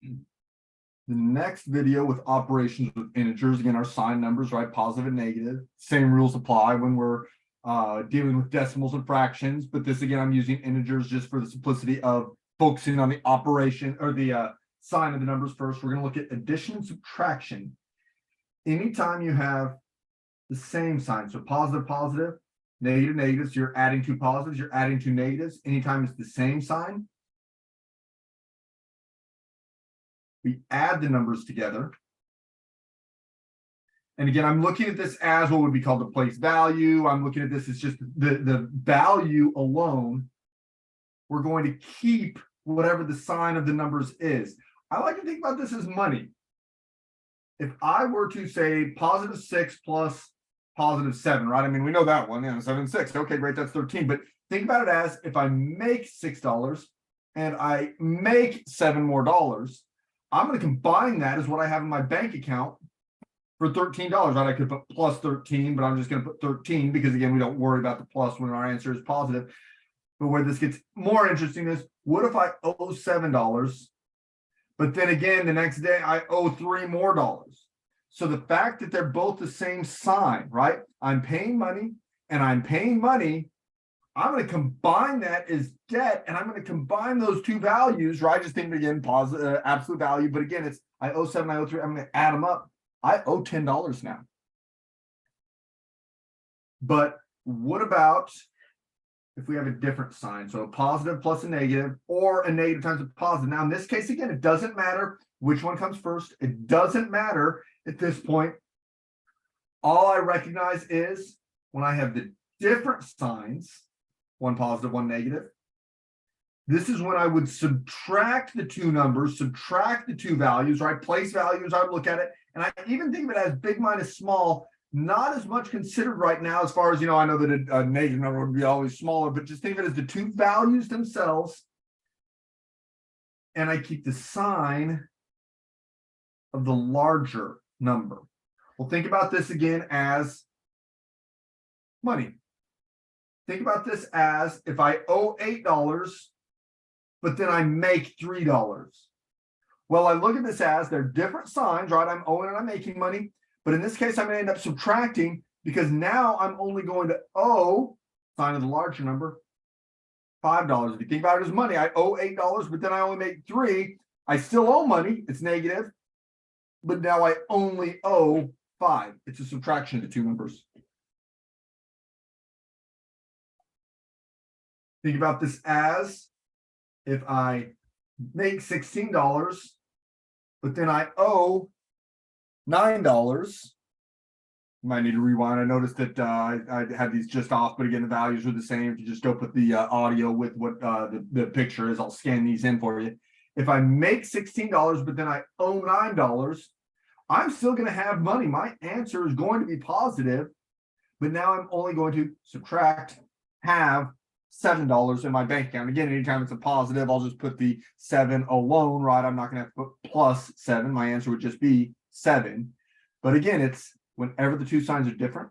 The next video with operations with integers, again, our sign numbers, right? Positive and negative. Same rules apply when we're dealing with decimals and fractions. But this, again, I'm using integers just for the simplicity of focusing on the operation or the sign of the numbers first. We're going to look at addition and subtraction. Anytime you have the same sign, so positive, positive, negative, negative, so you're adding two positives, you're adding two negatives. Anytime it's the same sign, we add the numbers together. And again, I'm looking at this as what would be called the place value. I'm looking at this as just the value alone. We're going to keep whatever the sign of the numbers is. I like to think about this as money. If I were to say positive 6 plus positive 7, right? I mean, we know that one, 7 and 6. Okay, great, that's 13. But think about it as if I make $6 and I make $7 more, I'm going to combine that as what I have in my bank account for $13, right? I could put plus 13, but I'm just going to put 13 because, again, we don't worry about the plus when our answer is positive. But where this gets more interesting is, what if I owe $7, but then again, the next day I owe $3 more? So the fact that they're both the same sign, right? I'm paying money and I'm paying money. I'm going to combine that as debt, and I'm going to combine those two values, right? Just think again, positive, absolute value. But again, it's I owe 7, I owe 3. I'm going to add them up. I owe $10 now. But what about if we have a different sign? So a positive plus a negative, or a negative times a positive. Now, in this case, again, it doesn't matter which one comes first. It doesn't matter at this point. All I recognize is when I have the different signs, one positive, one negative, this is when I would subtract the two numbers, subtract the two values, right? Place values, I would look at it. And I even think of it as big minus small, not as much considered right now as far as, I know that a negative number would be always smaller, but just think of it as the two values themselves. And I keep the sign of the larger number. Well, think about this again as money. Think about this as if I owe $8, but then I make $3. Well, I look at this as they're different signs, right? I'm owing and I'm making money. But in this case, I'm going to end up subtracting because now I'm only going to owe, sign of the larger number, $5. If you think about it as money, I owe $8, but then I only make $3. I still owe money. It's negative. But now I only owe $5. It's a subtraction of the two numbers. Think about this as if I make $16, but then I owe $9. Might need to rewind. I noticed that I had these just off, but again, the values are the same. If you just go put the audio with what the picture is, I'll scan these in for you. If I make $16, but then I owe $9, I'm still going to have money. My answer is going to be positive, but now I'm only going to subtract, have $7 in my bank account. Again, anytime it's a positive, I'll just put the 7 alone, right? I'm not going to have to put plus 7. My answer would just be 7. But again, it's whenever the two signs are different,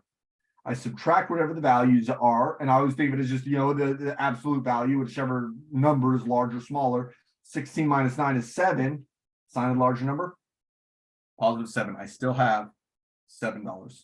I subtract whatever the values are. And I always think of it as just, the absolute value, whichever number is larger or smaller. 16 minus 9 is 7. Sign of the larger number, positive 7. I still have $7.